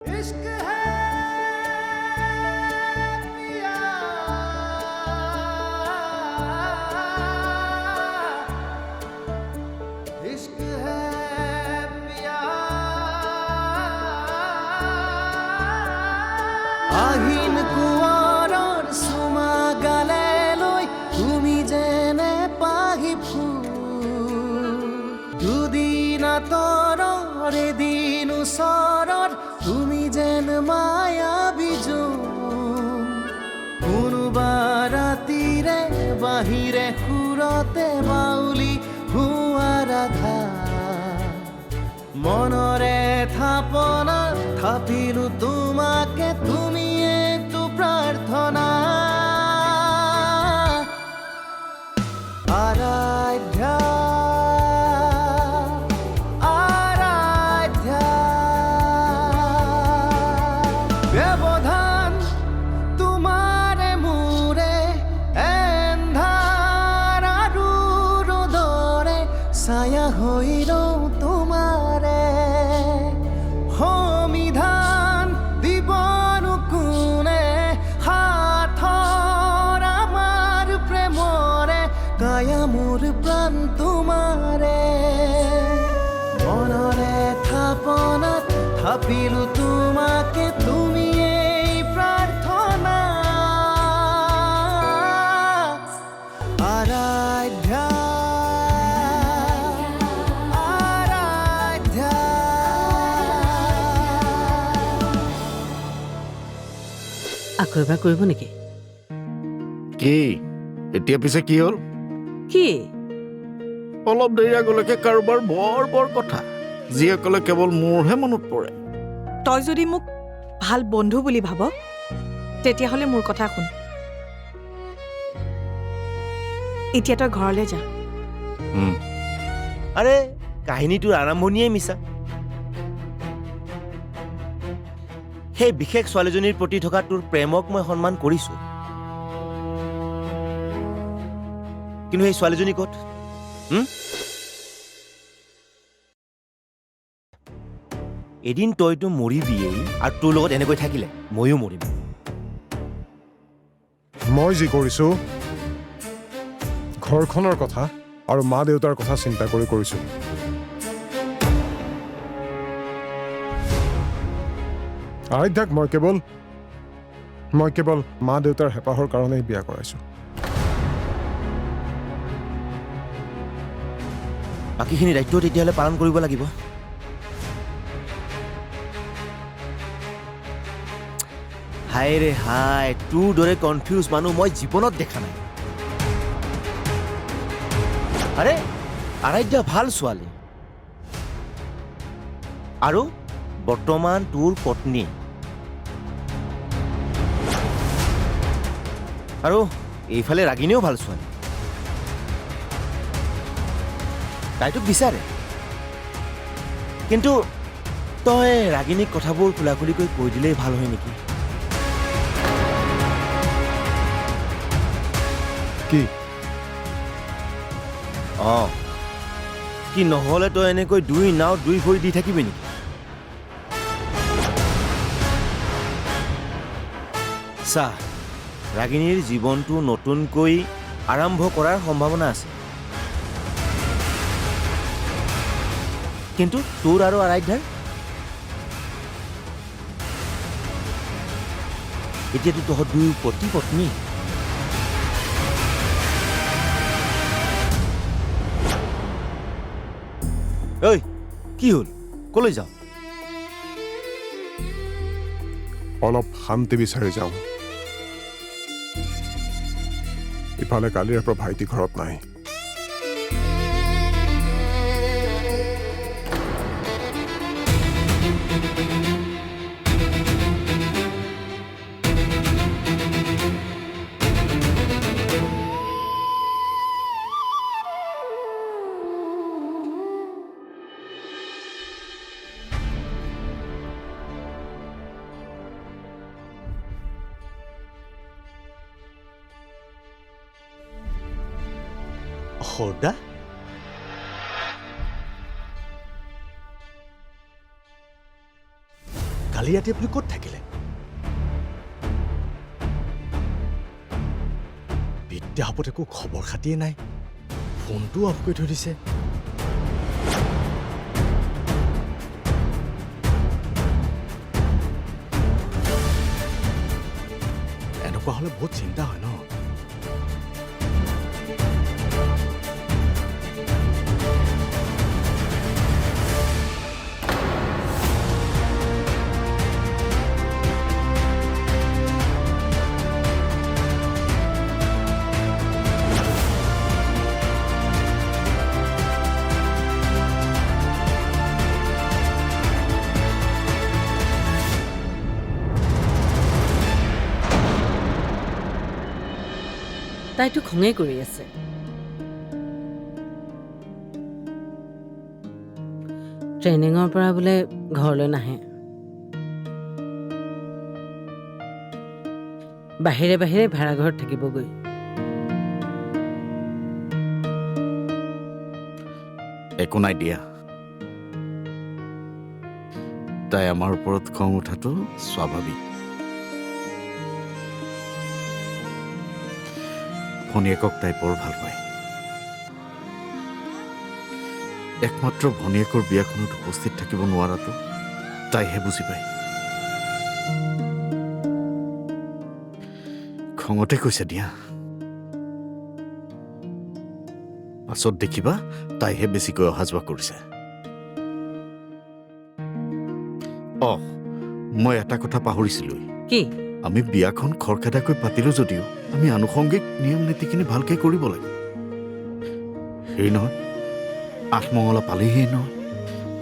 इश्क है पिया इश्क है पिया আহিন কুঁৱৰৰ চুমা গালে লৈ তুমি যেনে পাহি ফুল দুদিন আঁতৰৰ এদিন ওচৰত তুমি যেন মায়াবী জোন কোনোবা ৰাতিৰে বাহিৰে সুৰতে বাউলি হোৱা ৰাধা মনৰে থাপনা থাপিলো তোমাকে তুমি এইটো প্ৰাৰ্থনা আৰাধ্যা আৰাধ্যা ব্যৱধান তোমাৰে মোৰে এন্ধাৰ আৰু ৰ'দৰে ছায়া হৈ ৰওঁ তোমাৰে সমিধান দিবনো কোনে হাতৰ আমাৰ প্ৰেমৰে কায়া মোৰ প্ৰাণ তোমাৰে মনৰে থাপনাত থাপিলো তোমাকে তুমি এই প্ৰাৰ্থনা আৰাধ্যা আৰাধ্যা আকৌ এবাৰ কৰিব নেকি? কি এতিয়া পিছে কি হ'ল কি? অলপ দেৰি আগলৈকে কাৰোবাৰ বৰ বৰ কথা যিসকলে কেৱল মোৰহে মনত পৰে তই যদি মোক ভাল বন্ধু বুলি ভাব তেতিয়াহ'লে মোৰ কথা শুন এতিয়া তই ঘৰলৈ যা আৰে কাহিনীটোৰ আৰম্ভণিয়েই মিছা সেই বিশেষ ছোৱালীজনীৰ প্ৰতি থকা তোৰ প্ৰেমক মই সন্মান কৰিছো কিন্তু সেই ছোৱালীজনী ক'ত এদিন তইতো মৰিবিয়েই আৰু তোৰ লগত এনেকৈ থাকিলে ময়ো মৰিম মই যি কৰিছো ঘৰখনৰ কথা আৰু মা দেউতাৰ কথা চিন্তা কৰি কৰিছো আৰাধ্যাক মই কেৱল মা দেউতাৰ হেঁপাহৰ কাৰণেই বিয়া কৰাইছো বাকীখিনি দায়িত্ব তেতিয়াহ'লে পালন কৰিব লাগিব হাই ৰে হাই তোৰ দৰে কনফিউজ মানুহ মই জীৱনত দেখা নাই আৰে আৰাধ্যা ভাল ছোৱালী আৰু বৰ্তমান তোৰ পত্নী আৰু এইফালে ৰাগিনীও ভাল ছোৱালী তাই তোক বিচাৰে কিন্তু তই ৰাগিনীক কথাবোৰ খোলাখুলিকৈ কৈ দিলেই ভাল হয় নেকি কি কি নহ'লে তই এনেকৈ দুই নাও দুই ভৰি দি থাকিবি নেকি চা ৰাগিনীৰ জীৱনটো নতুনকৈ আৰম্ভ কৰাৰ সম্ভাৱনা আছে কিন্তু তোৰ আৰু আৰাধ্যাৰ এতিয়াতো তহঁত দুয়ো পতি পত্নী ঐ কি হ'ল কলৈ যাওঁ অলপ শান্তি বিচাৰি যাওঁ ইফালে কালিৰে পৰা ভাইটি ঘৰত নাই সদা কালি ৰাতি আপুনি ক'ত থাকিলে? বিদ্যাহঁত একো খবৰ খাতিয়ে নাই, ফোনটোও অফ কৰি থৈ দিছে। এনেকুৱা হ'লে বহুত চিন্তা হয় ন। তাইতো খঙেই কৰি আছে। ট্ৰেইনিঙৰ পৰা বোলে ঘৰলৈ নাহে, বাহিৰে বাহিৰে ভাড়াঘৰত থাকিবগৈ। একো নাই দিয়া, তাই আমাৰ ওপৰত খং উঠাটো স্বাভাৱিক। ভনীয়েকক তাই বৰ ভাল পায়। একমাত্ৰ ভনীয়েকৰ বিয়াখনত উপস্থিত থাকিব নোৱাৰাটো তাইহে বুজি পায়। খঙতে কৈছে দিয়া, পাছত দেখিবা তাইহে বেছিকৈ অহা যোৱা কৰিছে। মই এটা কথা পাহৰিছিলোঁৱেই। কি? আমি বিয়াখন খৰখেদাকৈ পাতিলো যদিও আমি আনুষংগিক নিয়ম নীতিখিনি ভালকৈ কৰিব লাগে। হেৰি নহয়, আঠমঙলা পালেহিয়ে নহয়,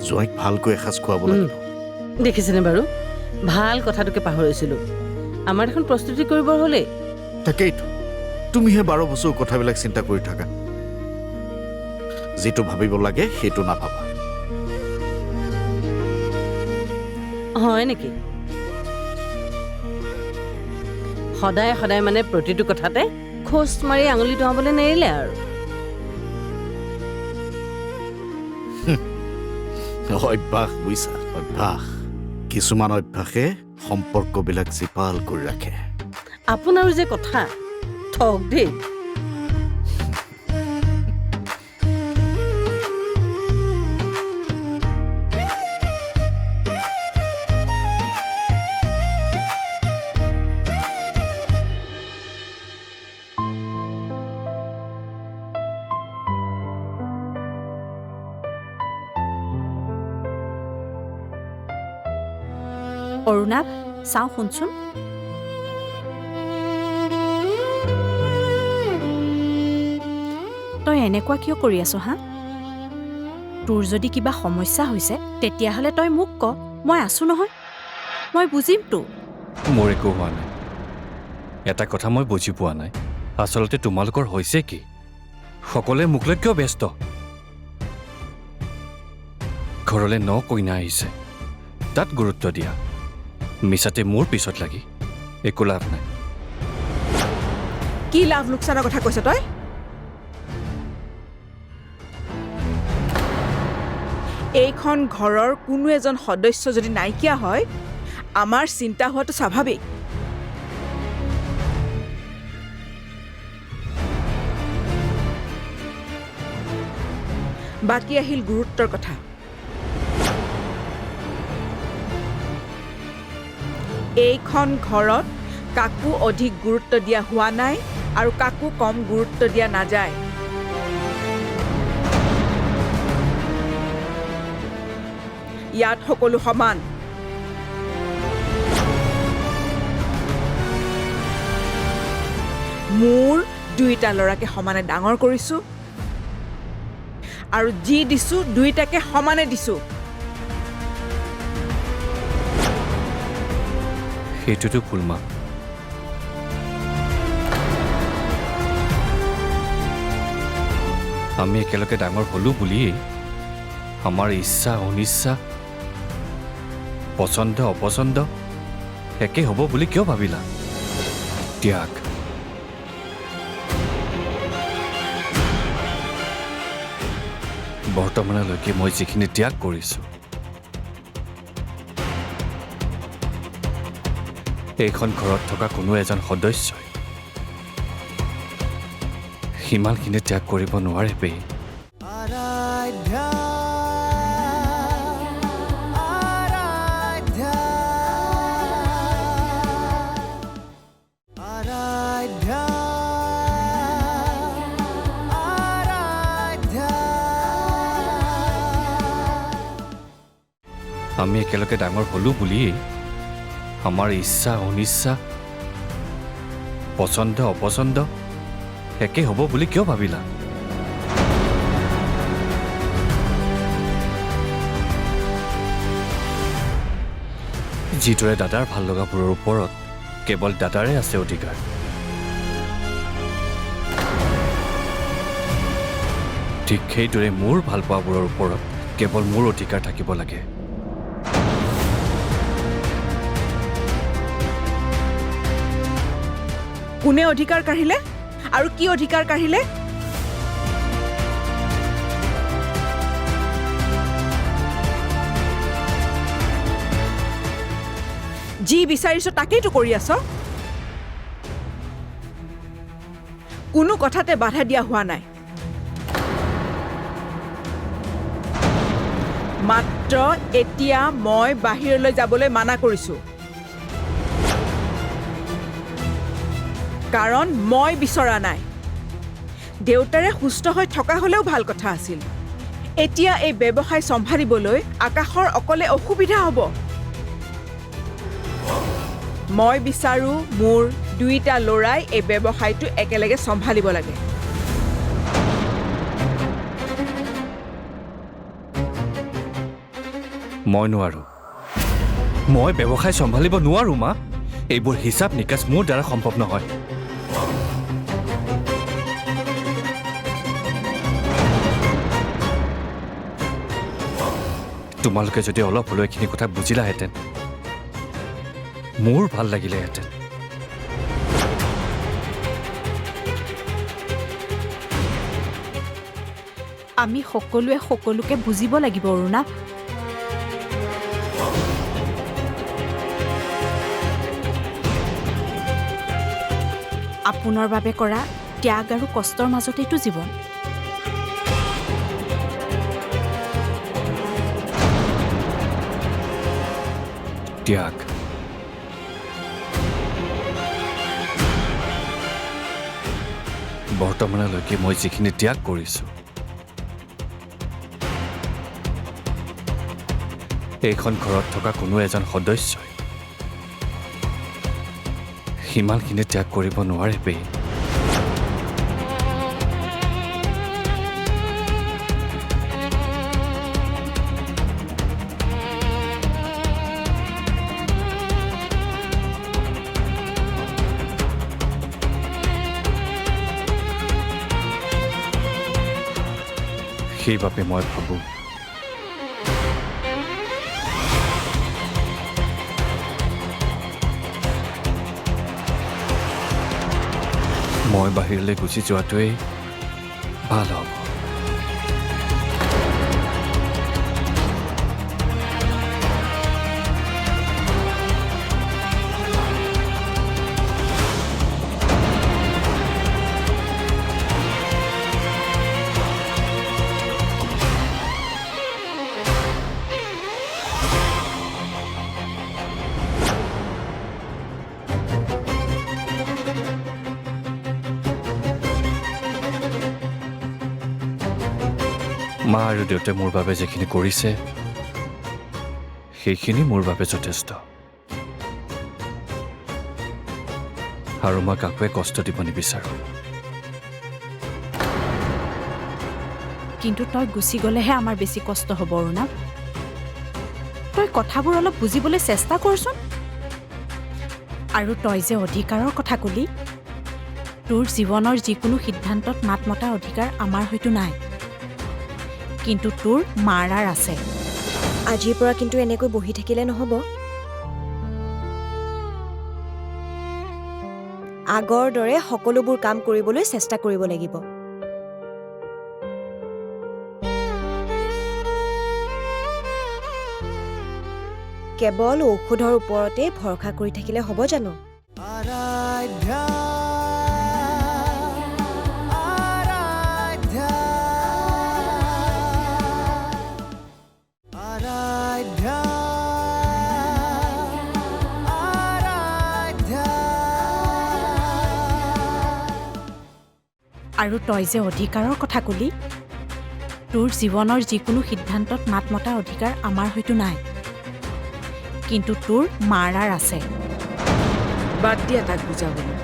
জোঁৱাইক ভালকৈ এসাঁজ খুৱাব লাগিব। দেখিছেনে বাৰু, ভাল কথাটোকে পাহৰিছিলোঁ। আমাৰ দেখোন প্ৰস্তুতি কৰিব হ'লেই। তাকেইতো, তুমিহে 12 বছৰ কথাবিলাক চিন্তা কৰি থাকা। যিটো ভাবিব লাগে সেইটো নাভাবা। হয় নেকি? সদায় সদায় মানে প্ৰতিটো কথাতে খোজ মাৰি আঙুলি টুৱাবলৈ নেৰিলে আৰু। অভ্যাস বুইছা, অভ্যাস। কিছুমান অভ্যাসে সম্পৰ্কবিলাক জীপাল কৰি ৰাখে। আপোনাৰো যে কথা ঠগ দেই। অৰুণাভ, চাওঁ শুনচোন। তই এনেকুৱা কিয় কৰি আছ হা? তোৰ যদি কিবা সমস্যা হৈছে তেতিয়াহ'লে তই মোক ক, মই আছো নহয়, মই বুজিম তো। মোৰ একো হোৱা নাই। এটা কথা মই বুজি পোৱা নাই, আচলতে তোমালোকৰ হৈছে কি? সকলোৱে মোক লৈ কিয় ব্যস্ত? ঘৰলৈ 9 কইনা আহিছে, তাত গুৰুত্ব দিয়া। মিছাতে মোৰ পিছত লাগি একো লাভ নাই। কি লাভ লোকচানৰ কথা কৈছ তই? এইখন ঘৰৰ কোনো এজন সদস্য যদি নাইকিয়া হয়, আমাৰ চিন্তা হোৱাটো স্বাভাৱিক। বাকী আহিল গুৰুত্বৰ কথা। এইখন ঘৰত কাকো অধিক গুৰুত্ব দিয়া হোৱা নাই আৰু কাকো কম গুৰুত্ব দিয়া নাযায়। ইয়াত সকলো সমান। মোৰ 2টা ল'ৰাকে সমানে ডাঙৰ কৰিছো আৰু যি দিছো 2টাকে সমানে দিছো। সেইটোতো ভুল মা। আমি একেলগে ডাঙৰ হ'লো বুলিয়েই আমাৰ ইচ্ছা অনিচ্ছা, পচন্দ অপচন্দ একে হ'ব বুলি কিয় ভাবিলা? ত্যাগ। বৰ্তমানলৈকে মই যিখিনি ত্যাগ কৰিছোঁ এইখন ঘৰত থকা কোনো এজন সদস্যই সিমানখিনি ত্যাগ কৰিব নোৱাৰে পেহী। আৰাধ্যা আৰাধ্যা আৰাধ্যা আৰাধ্যা আমি একেলগে ডাঙৰ হ'লো বুলিয়েই আমাৰ ইচ্ছা অনিচ্ছা পচন্দ অপচন্দ একে হ'ব বুলি কিয় ভাবিলা? যিদৰে দাদাৰ ভাল লগাবোৰৰ ওপৰত কেৱল দাদাৰে আছে অধিকাৰ, ঠিক সেইদৰে মোৰ ভাল পোৱাবোৰৰ ওপৰত কেৱল মোৰ অধিকাৰ থাকিব লাগে। কোনে অধিকাৰ কাঢ়িলে আৰু কি অধিকাৰ কাঢ়িলে? যি বিচাৰিছ তাকেইতো কৰি আছ। কোনো কথাতে বাধা দিয়া হোৱা নাই, মাত্ৰ এতিয়া মই বাহিৰলৈ যাবলৈ মানা কৰিছো, কাৰণ মই বিচৰা নাই। দেউতাৰে সুস্থ হৈ থকা হ'লেও ভাল কথা আছিল। এতিয়া এই ব্যৱসায় চম্ভালিবলৈ আকাশৰ অকলে অসুবিধা হ'ব। মই বিচাৰো মোৰ দুইটা ল'ৰাই এই ব্যৱসায়টো একেলগে চম্ভালিব লাগে। মই নোৱাৰো, মই ব্যৱসায় চম্ভালিব নোৱাৰো মা। এইবোৰ হিচাপ নিকাচ মোৰ দ্বাৰা সম্ভৱ নহয়। তোমালোকে যদি অলপ হ'লেও এইখিনি কথা বুজিলাহেঁতেন মোৰ ভাল লাগিলেহেঁতেন। আমি সকলোৱে সকলোকে বুজিব লাগিব অৰুণা। আপোনাৰ বাবে কৰা ত্যাগ আৰু কষ্টৰ মাজতেইতো জীৱন। ত্যাগ বৰ্তমানলৈকে মই যিখিনি ত্যাগ কৰিছোঁ, এইখন ঘৰত থকা কোনো এজন সদস্যই সিমানখিনি ত্যাগ কৰিব নোৱাৰে পেহী। সেইবাবে মই ভাবোঁ মই বাহিৰলৈ গুচি যোৱাটোৱেই ভাল হ'ব। মা আৰু দেউতাই মোৰ বাবে যিখিনি কৰিছে সেইখিনি মোৰ বাবে যথেষ্ট, আৰু মই কাকোৱে কষ্ট দিব নিবিচাৰোঁ। কিন্তু তই গুচি গ'লেহে আমাৰ বেছি কষ্ট হ'ব অৰুণা। তই কথাবোৰ অলপ বুজিবলৈ চেষ্টা কৰচোন। আৰু তই যে অধিকাৰৰ কথা কলি, তোৰ জীৱনৰ যিকোনো সিদ্ধান্তত মাত মতাৰ অধিকাৰ আমাৰ হয়তো নাই, কিন্তু তোৰ মাৰাৰ আছে। আজিৰ পৰা কিন্তু এনেকৈ বহি থাকিলে নহ'ব। আগৰ দৰে সকলোবোৰ কাম কৰিবলৈ চেষ্টা কৰিব লাগিব। কেৱল ঔষধৰ ওপৰতে ভৰসা কৰি থাকিলে হ'ব জানো? আৰাধ্যা আৰাধ্যা আৰাধ্যা আৰাধ্যা আৰু তই যে অধিকাৰৰ কথা কলি, তোৰ জীৱনৰ যিকোনো সিদ্ধান্তত মাত মতাৰ অধিকাৰ আমাৰ হয়তো নাই, কিন্তু তোৰ মাৰাৰ আছে। বাদ দিয়া তাক বুজাবলৈ।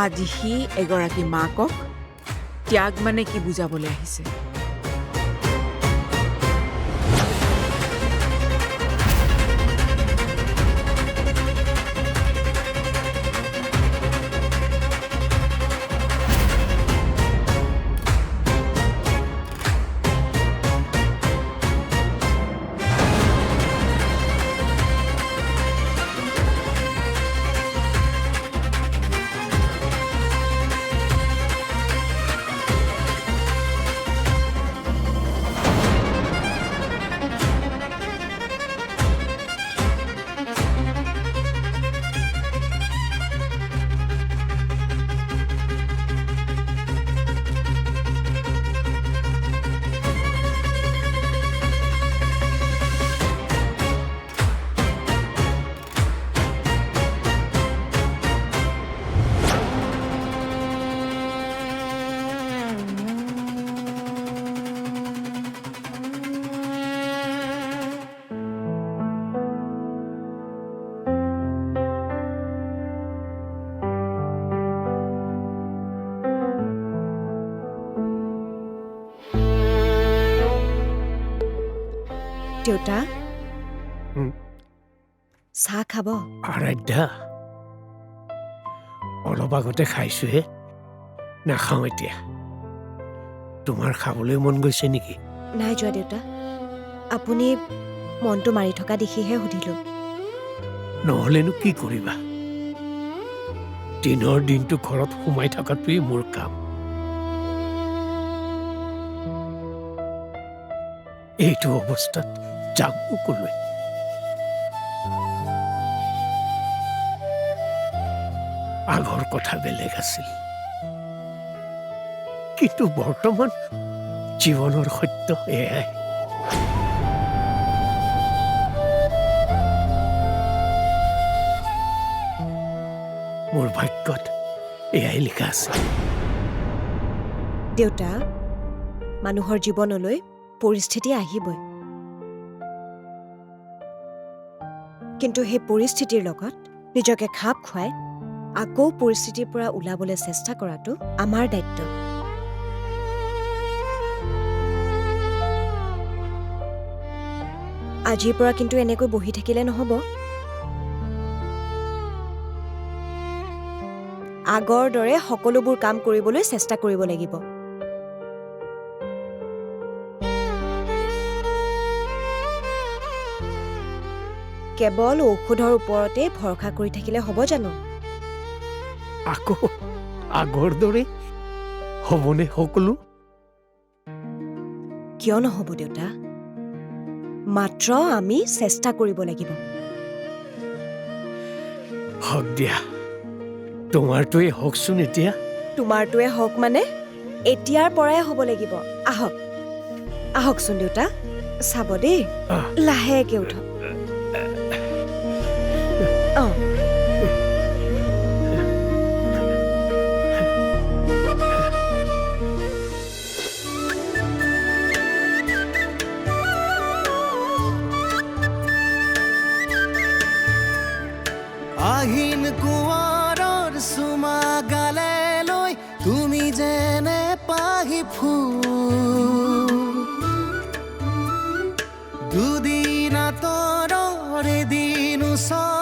আজি সি এগৰাকী মাকক ত্যাগ মানে কি বুজাবলৈ আহিছে। দেউতা, চাহ খাব? আৰাধ্যা, অলপ আগতে খাইছোহে, নাখাওঁ এতিয়া। তোমাৰ খাবলৈ মন গৈছে নেকি? নাই যোৱা দেউতা, আপুনি মনটো মাৰি থকা দেখিহে সুধিলোঁ। নহ'লেনো কি কৰিবা? দিনৰ দিনটো ঘৰত সোমাই থকাটোৱেই মোৰ কাম। এইটো অৱস্থাত যাম কলৈ? আগৰ কথা বেলেগ আছিল, কিন্তু বৰ্তমান জীৱনৰ সত্য এয়াই। মোৰ ভাগ্যত এয়াই লিখা আছে। দেউতা, মানুহৰ জীৱনলৈ পৰিস্থিতি আহিবই, কিন্তু সেই পৰিস্থিতিৰ লগত নিজকে খাপ খুৱাই আকৌ পৰিস্থিতিৰ পৰা ওলাবলৈ চেষ্টা কৰাটো আমাৰ দায়িত্ব। আজিৰ পৰা কিন্তু এনেকৈ বহি থাকিলে নহ'ব। আগৰ দৰে সকলোবোৰ কাম কৰিবলৈ চেষ্টা কৰিব লাগিব। কেৱল ঔষধৰ ওপৰতে ভৰসা কৰি থাকিলে হ'ব জানো? আকৌ আগৰ দৰে হ'বনে সকলো? কিয় নহ'ব দেউতা? মাত্ৰ আমি চেষ্টা কৰিব লাগিব। হওক দিয়া, তোমাৰটোৱে হওকচোন এতিয়া। তোমাৰটোৱে হওক মানে এতিয়াৰ পৰাই হ'ব লাগিব। আহক আহকচোন দেউতা, চাব দেই, লাহেকে উঠক। আহিন কুঁৱৰৰ চুমা গালে লৈ তুমি যেনে পাহি ফুল, দুদিন আঁতৰৰ এদিন ওচৰ